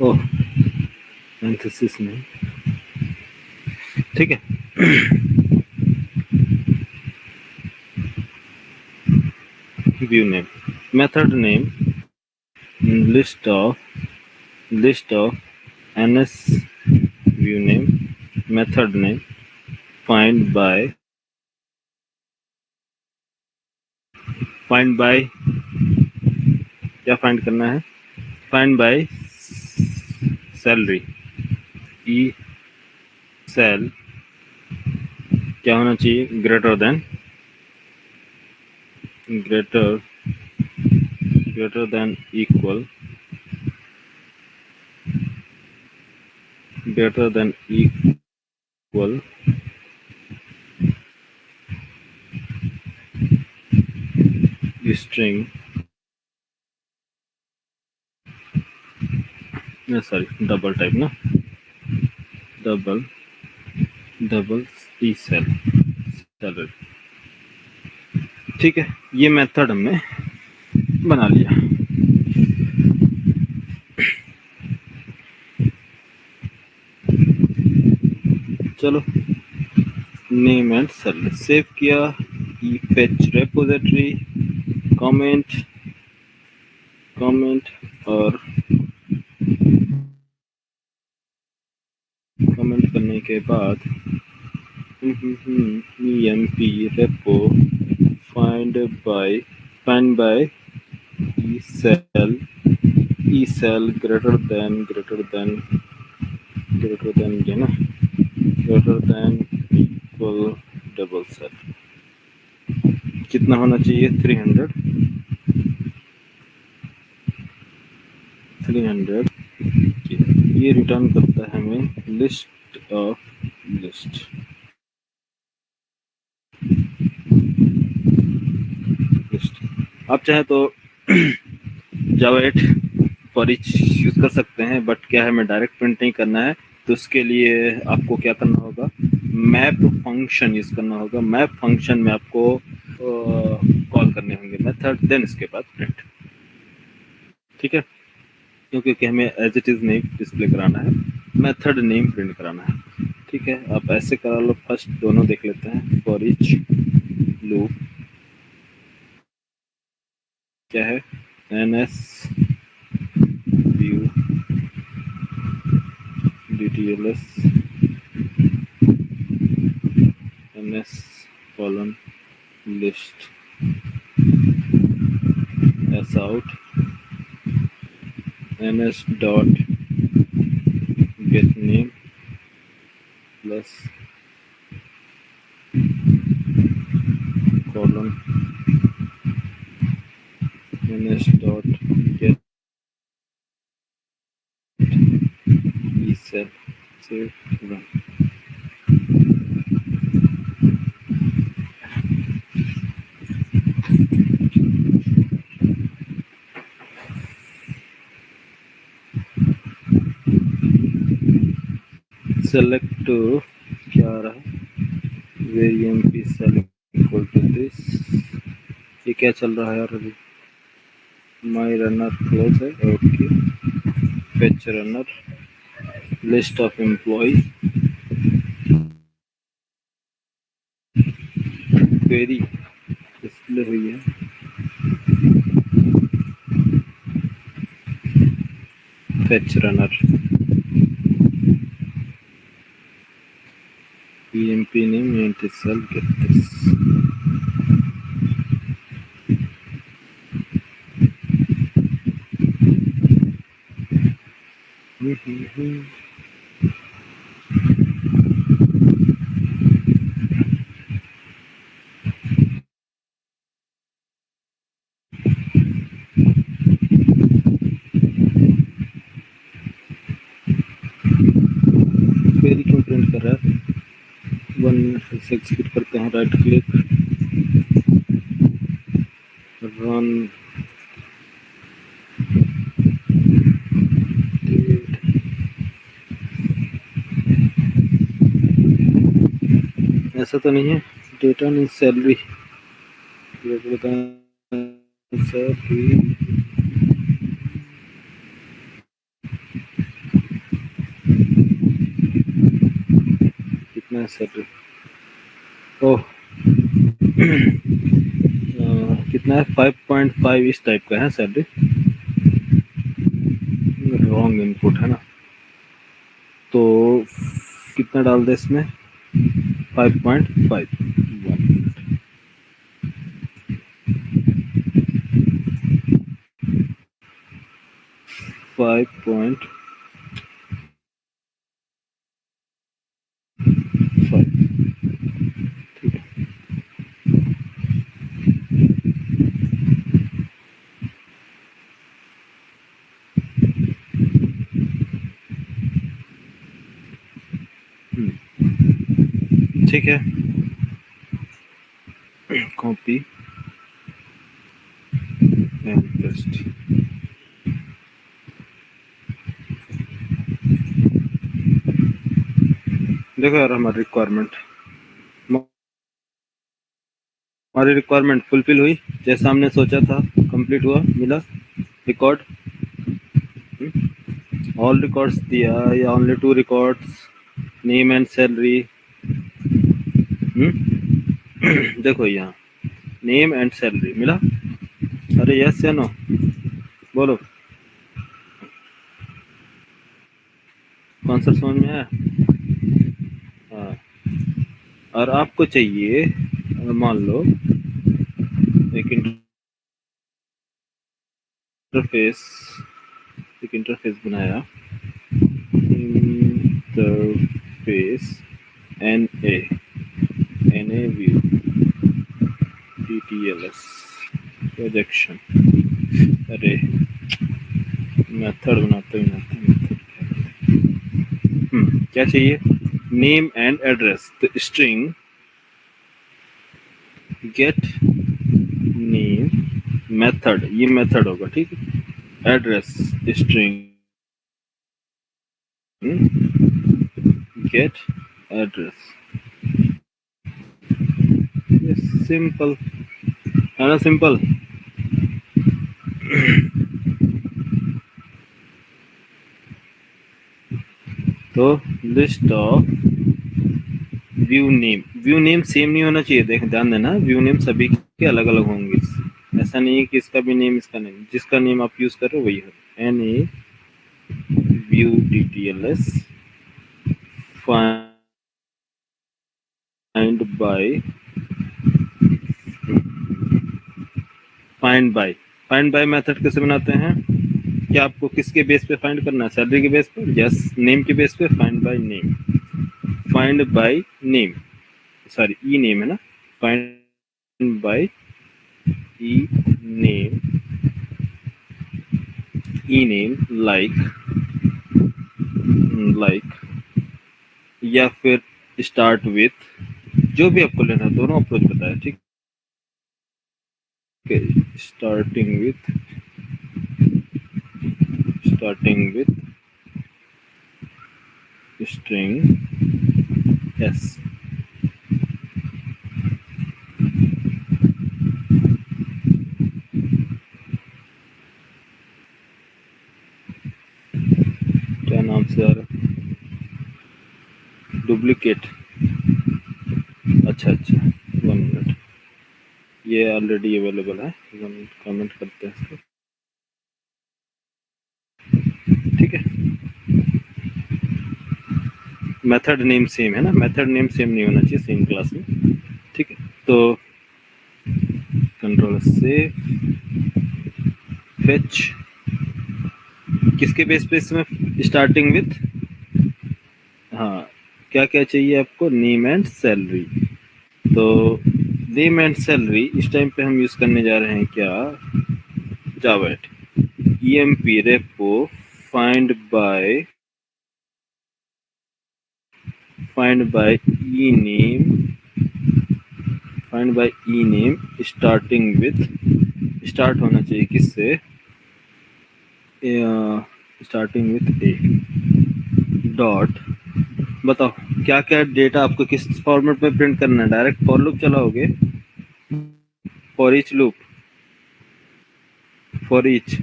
Speaker 1: ओह एंथेसिस में, ठीक है। View name, method name, list of NS view name, method name, find by क्या फाइंड करना है, फाइंड बाय सैलरी, ई सेल क्या होना चाहिए, greater than equal, string, sorry double type ना, डबल ई सेल सैलरी, ठीक है। ये मेथड हमने बना लिया। चलो नेम एंड सेल सेव किया, ई फेच रेपोजिटरी, कमेंट और कमेंट करने के बाद emp repo find by e cell greater than ये ना, greater than equal डबल सेल, कितना होना चाहिए, 300, ये रिटर्न करता है हमें लिस्ट ऑफ लिस्ट। आप चाहे तो जावा 8 फॉर ईच यूज कर सकते हैं, बट क्या है, हमें डायरेक्ट प्रिंट नहीं करना है, तो उसके लिए आपको क्या करना होगा, मैप फंक्शन यूज करना होगा। मैप फंक्शन में आपको कॉल करने होंगे मेथड, देन इसके बाद प्रिंट। ठीक है, क्योंकि हमें एज इट इज नहीं डिस्प्ले कराना है, मेथड नेम प्रिंट कराना है। ठीक है, आप ऐसे करा लो। फर्स्ट दोनों देख लेते हैं। फॉर ईच लूप क्या है, ns view dtls ns colon list s out ns dot get name plus colon ns dot get cell save run। Select क्या आ रहा है, variant cell equal to this। ये क्या चल रहा है यार अभी, माई रनर क्लोज है। Okay, fetch runner, list of employ, query display हुई है। Fetch runner emp name int cell get this। Query क्यों प्रिंट कर रहा है, वन से एग्जीक्यूट करते हैं, राइट क्लिक, रन, ऐसा तो नहीं है, डेटा नहीं सैलरी, सैलरी कितना है सैलरी, ओह कितना है, 5.5 इस टाइप का है सैलरी। रॉन्ग इनपुट है ना, तो कितना डाल दे इसमें, 5.5, 5.5। ठीक है, ठीक है, कॉपी एंड पेस्ट। देखो यार, हमारी रिक्वायरमेंट फुलफिल हुई, जैसा हमने सोचा था, कंप्लीट हुआ, मिला रिकॉर्ड, ऑल रिकॉर्ड्स दिया या only 2 records, name and salary. देखो यहाँ नेम एंड सैलरी मिला। अरे यस या नो बोलो, कॉन्सेप्ट समझ में आया? हाँ, और आपको चाहिए, मान लो एक इंटरफेस बनाया, interface NA view DTLS projection. अरे मेथड बनाते हैं, क्या चाहिए, नेम एंड एड्रेस। तो स्ट्रिंग गेट नेम मेथड, ये मेथड होगा, ठीक है। Address string get address, simple है ना, सिंपल। तो list of view name, view name same नहीं होना चाहिए, देख ध्यान देना, व्यू नेम सभी के अलग अलग होंगे। ऐसा नहीं है कि इसका भी नेम इसका नेम, जिसका नेम आप यूज कर रहे हो वही है। N A view DTLS find by, find by method कैसे बनाते हैं, क्या आपको किसके बेस पे फाइंड करना है, सैलरी के बेस पे, यस, नेम के बेस पे, find by name, find by name, sorry E name है ना, find by E name, E name like या फिर स्टार्ट विथ, जो भी आपको लेना है, दोनों अप्रोच बताया, ठीक है। स्टार्टिंग विथ स्ट्रिंग एस, क्या नाम से आ रहा, डुप्लीकेट, अच्छा, 1 मिनट, ये ऑलरेडी अवेलेबल है, 1 मिनट कमेंट करते हैं इसको, ठीक है। मेथड नेम सेम है ना, मेथड नेम सेम नहीं होना चाहिए सेम क्लास में, ठीक है। तो कंट्रोल से फेच, किसके बेस पे इसमें, स्टार्टिंग विथ, हाँ, क्या क्या चाहिए आपको, नेम एंड सैलरी। तो नेम एंड सैलरी इस टाइम पे हम यूज करने जा रहे हैं क्या, जावेट emp repo find by e name starting with, start होना चाहिए किससे, स्टार्टिंग विथ ए डॉट, बताओ क्या क्या डेटा आपको किस फॉर्मेट में प्रिंट करना है, डायरेक्ट फॉर लूप चलाओगे, for each loop, for each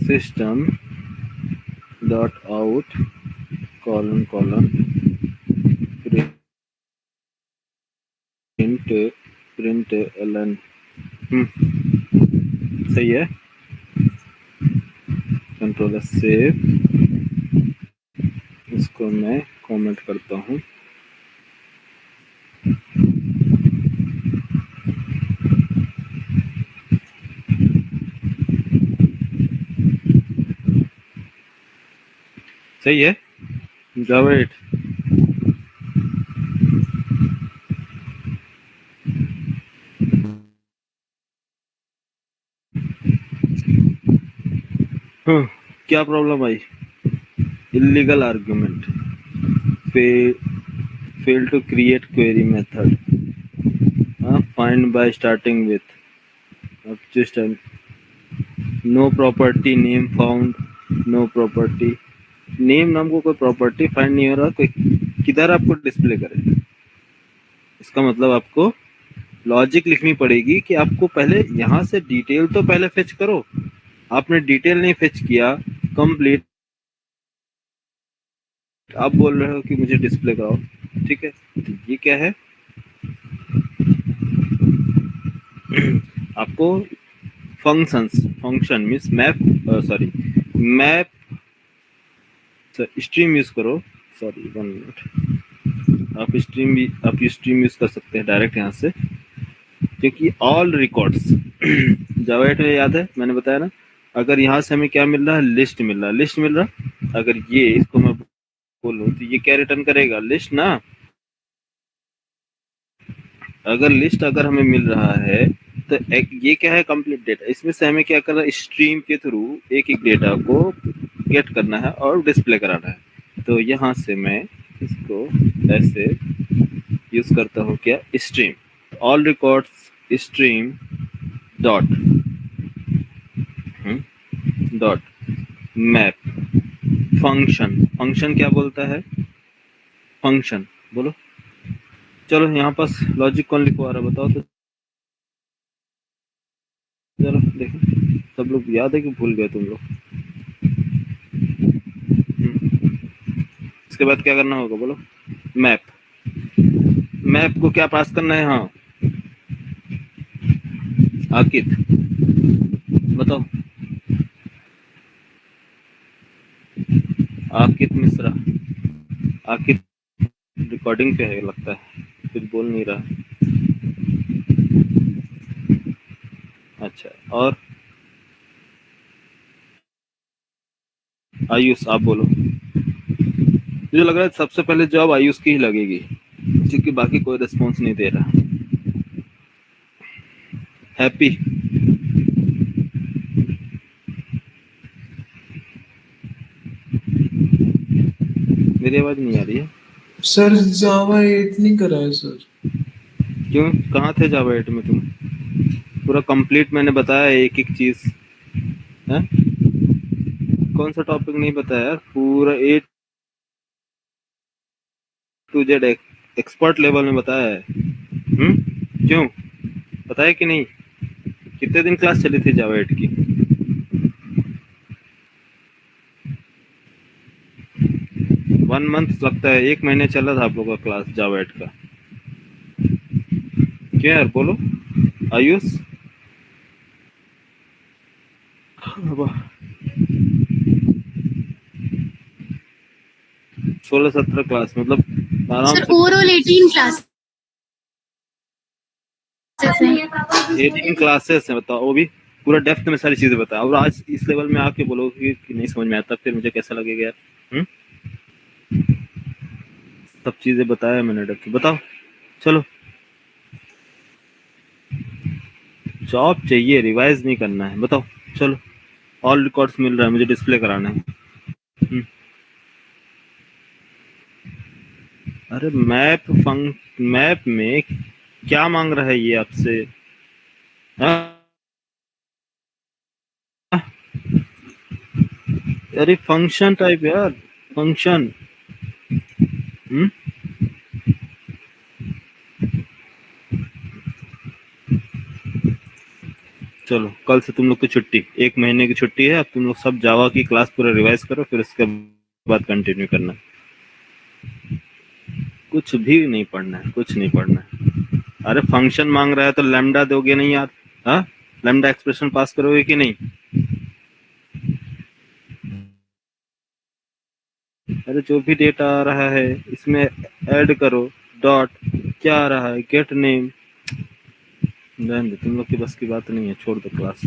Speaker 1: system dot out colon print ln, सही है। कंट्रोल सेव, इसको मैं कमेंट करता हूँ, सही है जावेट। हाँ, क्या problem I, illegal argument, fail to create query method, find by starting with, अब just no property name found, no property name नाम को कोई प्रॉपर्टी फाइंड नहीं हो रहा, कोई किधर आपको डिस्प्ले करे, इसका मतलब आपको लॉजिक लिखनी पड़ेगी कि आपको पहले यहाँ से डिटेल तो पहले फेच करो, आपने डिटेल नहीं फेच किया कंप्लीट, आप बोल रहे हो कि मुझे डिस्प्ले कराओ, ठीक है। तो ये क्या है, आपको function means map stream use करो, सॉरी 1 मिनट, आप स्ट्रीम यूज कर सकते हैं डायरेक्ट यहाँ से, क्योंकि ऑल रिकॉर्ड्स जावा में याद है मैंने बताया ना, अगर यहाँ से हमें क्या मिल रहा है, लिस्ट मिल रहा, अगर ये इसको मैं बोलूँ तो ये क्या रिटर्न करेगा, लिस्ट ना। अगर लिस्ट अगर हमें मिल रहा है तो ये क्या है, कंप्लीट डेटा, इसमें से हमें क्या करना है, स्ट्रीम के थ्रू एक एक डेटा को गेट करना है और डिस्प्ले कराना है। तो यहाँ से मैं इसको ऐसे यूज करता हूँ, क्या, stream, all records stream dot dot map function. Function क्या बोलता है? फंक्शन बोलो। चलो यहाँ पास लॉजिक कौन लिखवा रहा है बताओ तो, चलो देखो सब लोग याद है कि भूल गए तुम लोग? इसके बाद क्या करना होगा बोलो? मैप। मैप को क्या पास करना है? हाँ आकित बताओ। आकित मिश्रा। आकित रिकॉर्डिंग पे है लगता है, कुछ बोल नहीं रहा। अच्छा, और आयुष आप बोलो। मुझे लग रहा है सबसे पहले जॉब आयुष की ही लगेगी, क्योंकि बाकी कोई रिस्पॉन्स नहीं दे रहा। हैप्पी। मेरी आवाज नहीं आ रही है?
Speaker 2: सर जावा 8 नहीं करा है सर।
Speaker 1: क्यों, कहाँ थे जावा 8 में तुम? पूरा कंप्लीट मैंने बताया एक एक चीज है। कौन सा टॉपिक नहीं बताया यार? पूरा ए टू जेड एक्सपर्ट लेवल में बताया है। क्यों, बताया कि नहीं? कितने दिन क्लास चली थी जावा 8 की? 1 मंथ लगता है, 1 महीने चला था आप लोगों का क्लास जावा 8 का। क्या यार बोलो आयुष? 16-17 क्लास मतलब आराम
Speaker 3: सर
Speaker 1: से।
Speaker 3: ओवरऑल 18 क्लास
Speaker 1: 18 क्लासेस है, बताओ, वो भी पूरा डेप्थ में सारी चीजें बताओ। और आज इस लेवल में आके बोलोगे कि नहीं समझ में आता, फिर मुझे कैसा लगेगा यार? सब चीजें बताया मैंने डेप्थ। बताओ चलो। जॉब चाहिए, रिवाइज नहीं करना है, बताओ चलो। ऑल रिकॉर्ड्स मिल रहा है, मुझे डिस्प्ले कराना है। अरे मैप में क्या मांग रहा है ये आपसे? अरे फंक्शन टाइप यार, फंक्शन। चलो कल से तुम लोग की छुट्टी, 1 महीने की छुट्टी है। अब तुम लोग सब जावा की क्लास पूरा रिवाइज करो, फिर उसके बाद कंटिन्यू करना। कुछ भी नहीं पढ़ना है, कुछ नहीं पढ़ना है। अरे फंक्शन मांग रहा है तो लैम्डा दोगे नहीं यार? हाँ, लैम्डा एक्सप्रेशन पास करोगे कि नहीं? अरे जो भी डेटा आ रहा है इसमें ऐड करो। डॉट क्या आ रहा है? Gate name. रहने दो, तुम लोग की बस की बात नहीं है, छोड़ दो क्लास।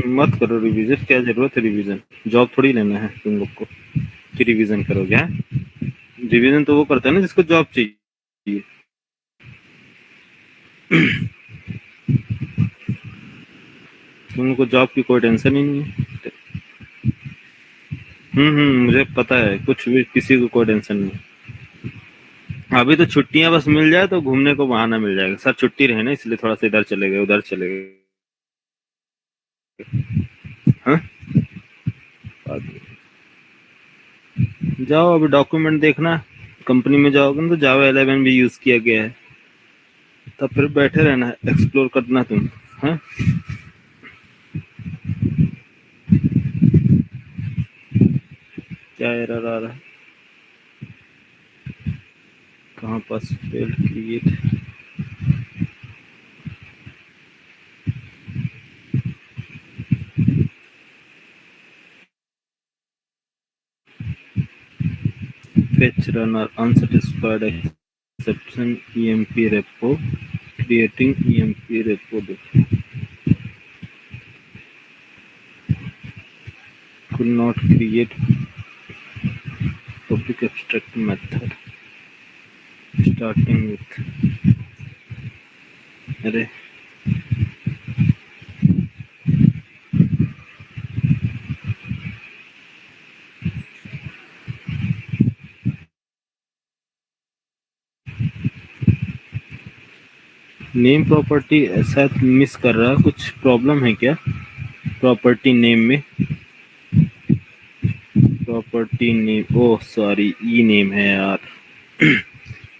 Speaker 1: मत करो रिवीजन, क्या जरूरत है रिवीजन? जॉब थोड़ी लेना है तुम लोग को कि रिवीजन करोगे? रिवीजन तो वो करता है ना जिसको जॉब चाहिए। तुम लोग को जॉब की कोई टेंशन ही नहीं है। मुझे पता है, कुछ भी किसी को कोई टेंशन नहीं। अभी तो छुट्टियां बस मिल जाए तो घूमने को बहाना मिल जाएगा। सर छुट्टी रहे ना, इसलिए थोड़ा सा इधर चले गए उधर चले गए। हाँ? जाओ अभी डॉक्यूमेंट देखना। कंपनी में जाओगे ना तो जावा 11 भी यूज किया गया है, तब फिर बैठे रहना है, एक्सप्लोर करना तुम। हाँ, क्या एरर आ रहा है? कहाँ pass fail create? fetch run or unsatisfied exception emp repo, creating emp repo could not create public abstract method starting with अरे नेम प्रॉपर्टी ऐसा मिस कर रहा, कुछ प्रॉब्लम है क्या प्रॉपर्टी नेम में? प्रॉपर्टी नेम, ओह सॉरी, ई name है यार।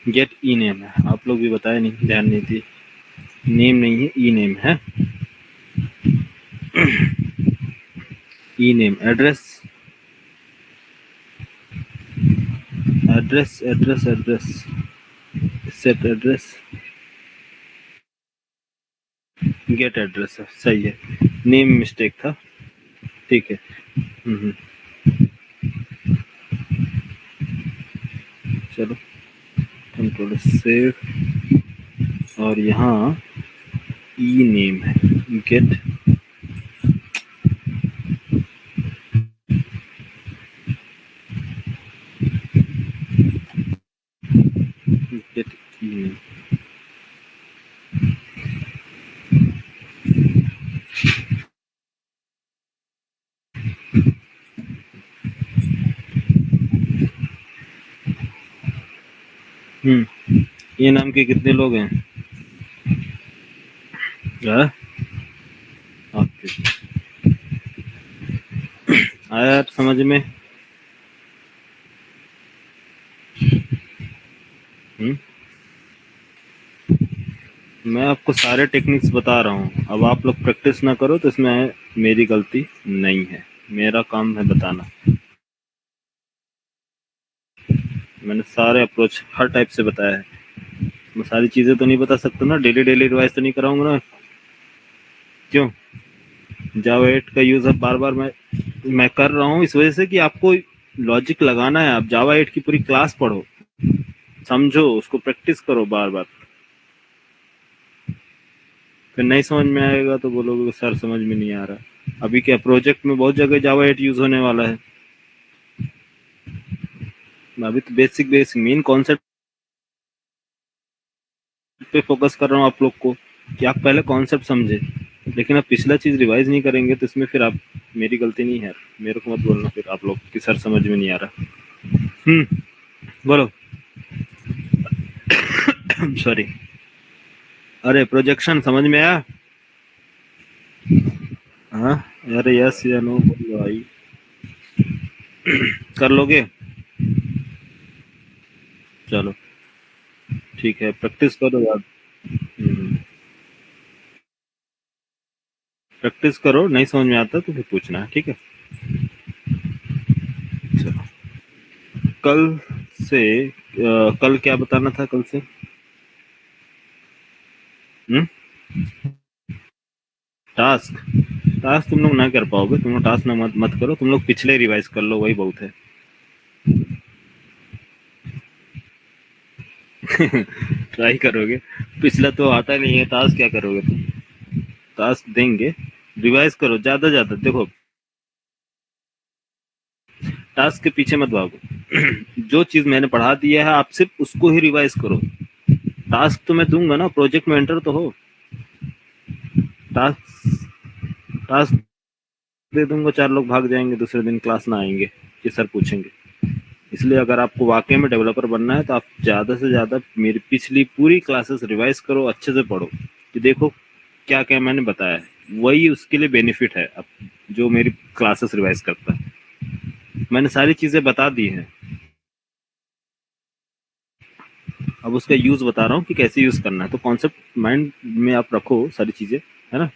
Speaker 1: गेट ई नेम है, आप लोग भी बताए नहीं, ध्यान नहीं थी। नेम नहीं है, ई नेम है। E name address address address address set address get address है, सही है। नेम मिस्टेक था, ठीक है। चलो कंट्रोल सेव, और यहाँ ई नेम है गेट गेट ई नेम। ये नाम के कितने लोग हैं? ओके, आया समझ में? मैं आपको सारे टेक्निक्स बता रहा हूँ, अब आप लोग प्रैक्टिस ना करो तो इसमें मेरी गलती नहीं है, मेरा काम है बताना। मैंने सारे अप्रोच हर टाइप से बताया है। मैं सारी चीजें तो नहीं बता सकता ना, डेली रिवाइज तो नहीं कराऊंगा ना। क्यों? जावा 8 का यूज अब बार बार मैं कर रहा हूँ इस वजह से कि आपको लॉजिक लगाना है। आप जावा 8 की पूरी क्लास पढ़ो, समझो, उसको प्रैक्टिस करो बार बार, फिर नहीं समझ में आएगा तो बोलोगे सर समझ में नहीं आ रहा। अभी क्या प्रोजेक्ट में बहुत जगह जावा 8 यूज होने वाला है। अभी तो बेसिक मेन कॉन्सेप्ट पे फोकस कर रहा हूँ आप लोग को, कि आप पहले कॉन्सेप्ट समझे। लेकिन आप पिछला चीज रिवाइज नहीं करेंगे तो इसमें फिर आप, मेरी गलती नहीं है, मेरे को मत बोलना फिर आप लोग कि सर समझ में नहीं आ रहा। बोलो। सॉरी, अरे प्रोजेक्शन समझ में आया? हाँ, अरे यस या नो बोलो भाई। कर लोगे? चलो ठीक है, प्रैक्टिस करो यार। प्रैक्टिस करो, नहीं समझ में आता तो फिर पूछना है, ठीक है? चलो, कल से कल क्या बताना था कल से? टास्क तुम लोग ना कर पाओगे, तुम लोग टास्क ना मत करो, तुम लोग पिछले रिवाइज कर लो, वही बहुत है। ट्राई करोगे, पिछला तो आता नहीं है, टास्क क्या करोगे तुम? टास्क देंगे, रिवाइज करो ज्यादा। देखो, टास्क के पीछे मत भागो। जो चीज मैंने पढ़ा दिया है आप सिर्फ उसको ही रिवाइज करो। टास्क तो मैं दूंगा ना, प्रोजेक्ट में एंटर तो हो। टास्क दे दूंगा, 4 लोग भाग जाएंगे, दूसरे दिन क्लास ना आएंगे कि सर पूछेंगे। इसलिए अगर आपको वाकई में डेवलपर बनना है तो आप ज्यादा से ज्यादा मेरी पिछली पूरी क्लासेस रिवाइज करो, अच्छे से पढ़ो, कि देखो क्या क्या मैंने बताया है, वही उसके लिए बेनिफिट है। अब जो मेरी क्लासेस रिवाइज करता है, मैंने सारी चीजें बता दी हैं, अब उसका यूज बता रहा हूँ कि कैसे यूज करना है। तो कॉन्सेप्ट माइंड में आप रखो सारी चीजें, है ना?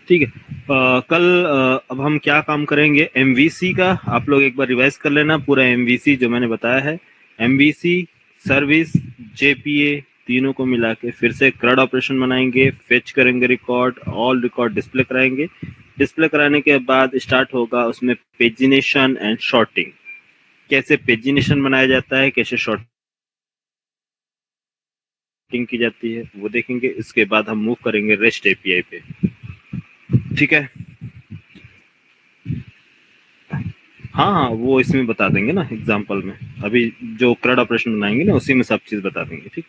Speaker 1: ठीक है। कल अब हम क्या काम करेंगे, एमवीसी का आप लोग एक बार रिवाइज कर लेना पूरा एमवीसी जो मैंने बताया है। एमवीसी, सर्विस, जेपीए, तीनों को मिला के फिर से क्रड ऑपरेशन बनाएंगे, फेच करेंगे रिकॉर्ड, ऑल रिकॉर्ड डिस्प्ले कराएंगे, डिस्प्ले कराने के बाद स्टार्ट होगा उसमें पेजिनेशन एंड शॉर्टिंग। कैसे पेजिनेशन बनाया जाता है, कैसे शॉर्टिंग की जाती है वो देखेंगे। इसके बाद हम मूव करेंगे रेस्ट एपीआई पे। ठीक है, हाँ हाँ वो इसमें बता देंगे ना एग्जांपल में। अभी जो CRUD ऑपरेशन बनाएंगे ना उसी में सब चीज बता देंगे। ठीक,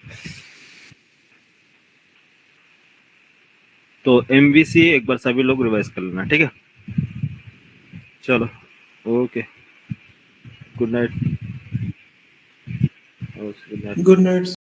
Speaker 1: तो MVC एक बार सभी लोग रिवाइज कर लेना। ठीक है, चलो okay, good night. Good night.
Speaker 2: Good night.